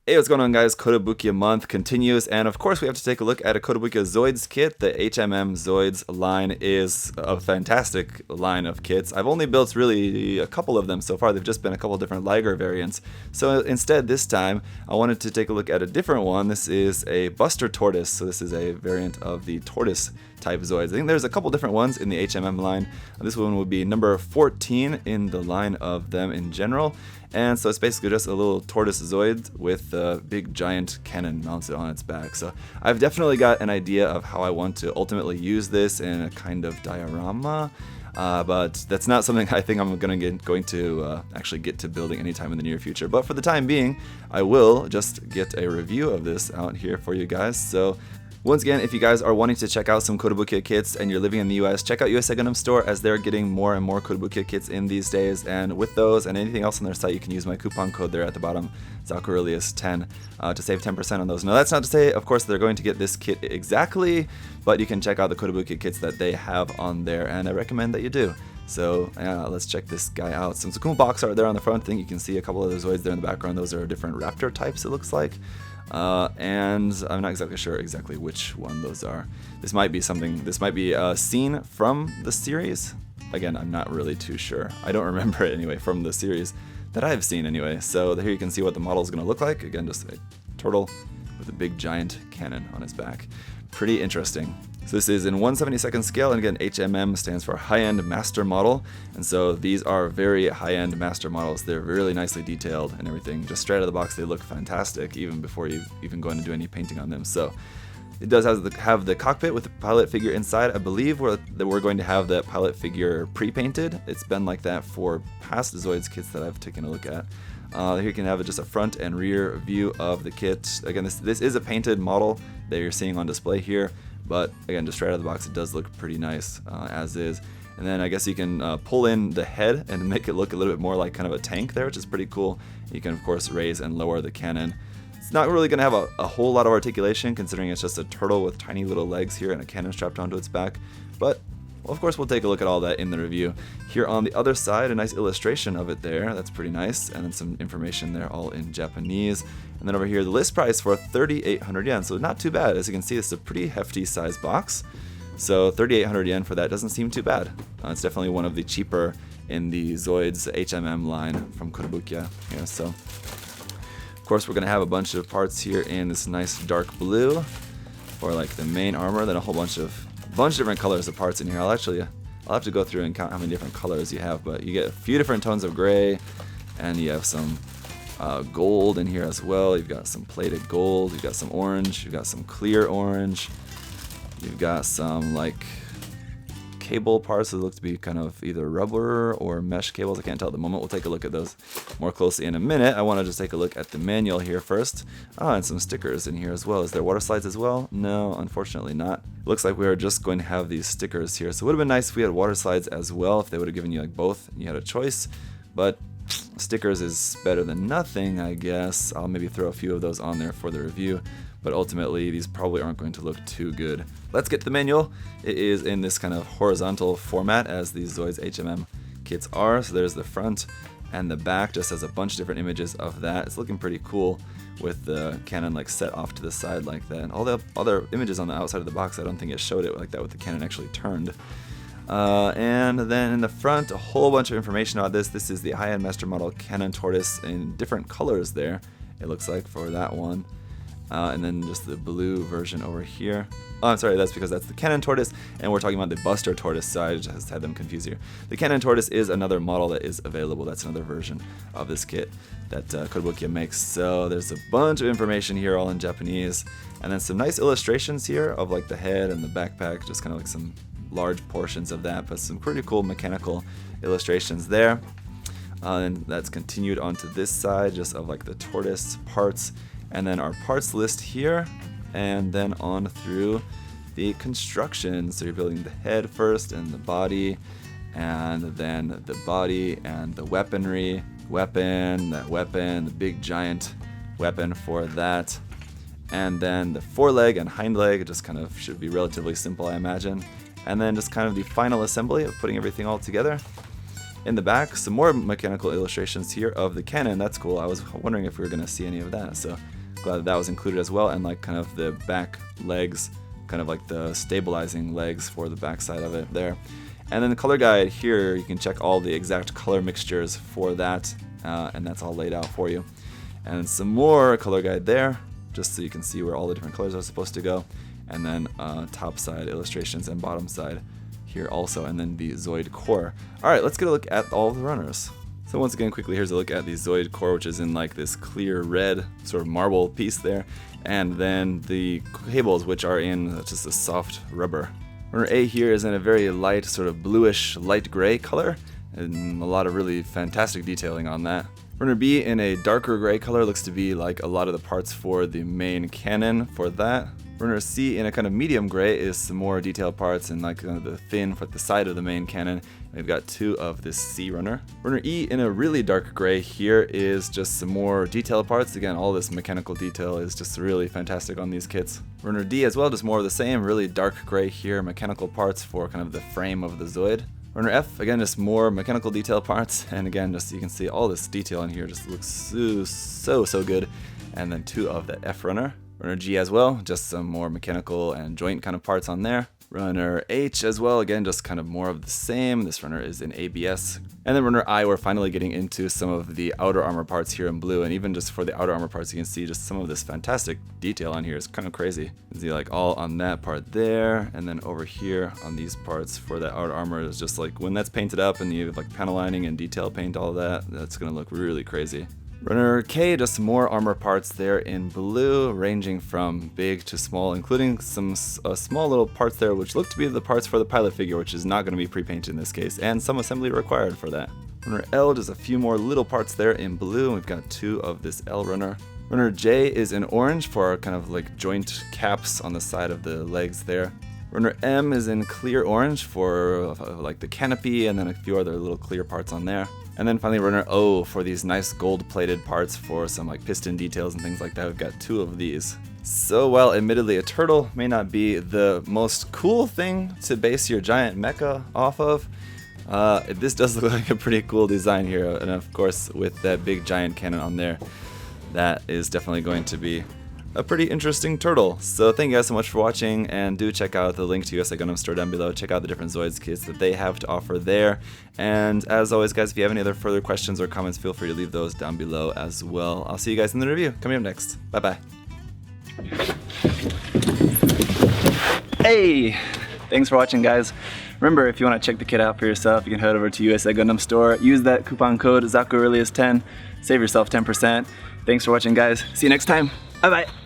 Hey, what's going on, guys? Kotobukiya month continues, and of course we have to take a look at a Kotobukiya Zoids kit. The HMM Zoids line is a fantastic line of kits. I've only built really a couple of them so far. They've just been a couple different Liger variants. So instead, this time, I wanted to take a look at a different one. This is a Buster Tortoise, so this is a variant of the Tortoise type Zoids. I think there's a couple different ones in the HMM line. This one would be number 14 in the line of them in general. And so it's basically just a little tortoise Zoid with a big giant cannon mounted on its back. So I've definitely got an idea of how I want to ultimately use this in a kind of diorama. But that's not something I think I'm going to actually get to building anytime in the near future. But for the time being, I will just get a review of this out here for you guys. So once again, if you guys are wanting to check out some Kotobukiya kits and you're living in the US, check out USA Gundam Store, as they're getting more and more Kotobukiya kits in these days. And with those and anything else on their site, you can use my coupon code there at the bottom, ZakuAurelius 10, to save 10% on those. Now, that's not to say, of course, they're going to get this kit exactly, but you can check out the Kotobukiya kits that they have on there, and I recommend that you do. So let's check this guy out. Some cool box art there on the front. I think you can see a couple of the Zoids there in the background. Those are different raptor types, it looks like. And I'm not exactly sure which one those are. This might be a scene from the series. Again, I'm not really too sure. I don't remember it anyway from the series that I've seen anyway. So here you can see what the model is going to look like. Again, just a turtle with a big giant cannon on his back. Pretty interesting. So this is in 1/72 scale, and again, HMM stands for High-End Master Model, and so these are very high-end master models. They're really nicely detailed and everything. Just straight out of the box, they look fantastic, even before you even go in and do any painting on them. So it does have the cockpit with the pilot figure inside. I believe we're going to have that pilot figure pre-painted. It's been like that for past Zoids kits that I've taken a look at. Here you can have just a front and rear view of the kit. Again, this is a painted model that you're seeing on display here, but again, just straight out of the box, it does look pretty nice as is. And then I guess you can pull in the head and make it look a little bit more like kind of a tank there, which is pretty cool. You can, of course, raise and lower the cannon. It's not really going to have a whole lot of articulation, considering it's just a turtle with tiny little legs here and a cannon strapped onto its back, but well, of course, we'll take a look at all that in the review. Here on the other side, a nice illustration of it there. That's pretty nice. And then some information there, all in Japanese. And then over here, the list price for 3,800 yen. So not too bad. As you can see, it's a pretty hefty size box. So 3,800 yen for that doesn't seem too bad. It's definitely one of the cheaper in the Zoids HMM line from Kotobukiya here. So, of course, we're going to have a bunch of parts here in this nice dark blue for like the main armor. Then a whole bunch of different colors of parts in here. I'll have to go through and count how many different colors you have, but you get a few different tones of gray, and you have some gold in here as well. You've got some plated gold, you've got some orange, you've got some clear orange, you've got some like cable parts that look to be kind of either rubber or mesh cables. I can't tell at the moment. We'll take a look at those more closely in a minute. I want to just take a look at the manual here first. And some stickers in here as well. Is there water slides as well? No, unfortunately not. Looks like we are just going to have these stickers here. So it would have been nice if we had water slides as well, if they would have given you like both and you had a choice. But stickers is better than nothing, I guess. I'll maybe throw a few of those on there for the review, but ultimately these probably aren't going to look too good. Let's get to the manual. It is in this kind of horizontal format as these Zoids HMM kits are. So there's the front and the back, just has a bunch of different images of that. It's looking pretty cool with the cannon like set off to the side like that. And all the other images on the outside of the box, I don't think it showed it like that with the cannon actually turned. And then in the front, a whole bunch of information about this. This is the High-End Master Model Cannon Tortoise in different colors there, it looks like, for that one. And then just the blue version over here. Oh, I'm sorry, that's because that's the Cannon Tortoise, and we're talking about the Buster Tortoise, so I just had them confused here. The Cannon Tortoise is another model that is available. That's another version of this kit that Kotobukiya makes. So there's a bunch of information here, all in Japanese, and then some nice illustrations here of like the head and the backpack, just kind of like some large portions of that, but some pretty cool mechanical illustrations there. And that's continued onto this side, just of like the tortoise parts, and then our parts list here, and then on through the construction. So you're building the head first, and the body, and then the body and the weaponry, the big giant weapon for that, and then the foreleg and hind leg just kind of should be relatively simple, I imagine. And then just kind of the final assembly of putting everything all together. In the back, some more mechanical illustrations here of the cannon. That's cool. I was wondering if we were going to see any of that, so glad that was included as well. And like kind of the back legs, kind of like the stabilizing legs for the back side of it there. And then the color guide here, you can check all the exact color mixtures for that, and that's all laid out for you. And some more color guide there, just so you can see where all the different colors are supposed to go. And then top side illustrations and bottom side here also, and then the Zoid core. Alright, let's get a look at all of the runners. So once again, quickly, here's a look at the Zoid core, which is in like this clear red sort of marble piece there. And then the cables, which are in just a soft rubber. Runner A here is in a very light, sort of bluish, light gray color, and a lot of really fantastic detailing on that. Runner B in a darker gray color, looks to be like a lot of the parts for the main cannon for that. Runner C in a kind of medium gray is some more detailed parts and like kind of the fin for the side of the main cannon. We've got two of this C runner. Runner E in a really dark gray here is just some more detailed parts. Again, all this mechanical detail is just really fantastic on these kits. Runner D as well, just more of the same, really dark gray here, mechanical parts for kind of the frame of the Zoid. Runner F, again, just more mechanical detail parts, and again, just you can see all this detail in here just looks so good. And then two of the F runner. Runner G as well, just some more mechanical and joint kind of parts on there. Runner H as well, again, just kind of more of the same. This runner is in ABS. And then runner I, we're finally getting into some of the outer armor parts here in blue, and even just for the outer armor parts, you can see just some of this fantastic detail on here. It's kind of crazy. You can see like all on that part there, and then over here on these parts for that outer armor is just like when that's painted up and you have like panel lining and detail paint, all that, that's gonna look really crazy. Runner K, just more armor parts there in blue, ranging from big to small, including some small little parts there which look to be the parts for the pilot figure, which is not going to be pre-painted in this case, and some assembly required for that. Runner L, just a few more little parts there in blue, and we've got two of this L runner. Runner J is in orange for our kind of like joint caps on the side of the legs there. Runner M is in clear orange for like the canopy, and then a few other little clear parts on there. And then finally runner O for these nice gold plated parts for some like piston details and things like that. We've got two of these. So while admittedly a turtle may not be the most cool thing to base your giant mecha off of, this does look like a pretty cool design here. And of course with that big giant cannon on there, that is definitely going to be a pretty interesting turtle. So thank you guys so much for watching, and do check out the link to USA Gundam store down below. Check out the different Zoids kits that they have to offer there. And as always guys, if you have any other further questions or comments, feel free to leave those down below as well. I'll see you guys in the review coming up next. Bye bye. Hey! Thanks for watching guys. Remember, if you want to check the kit out for yourself, you can head over to USA Gundam store, use that coupon code ZakuAurelius10, save yourself 10%. Thanks for watching guys. See you next time. Bye bye.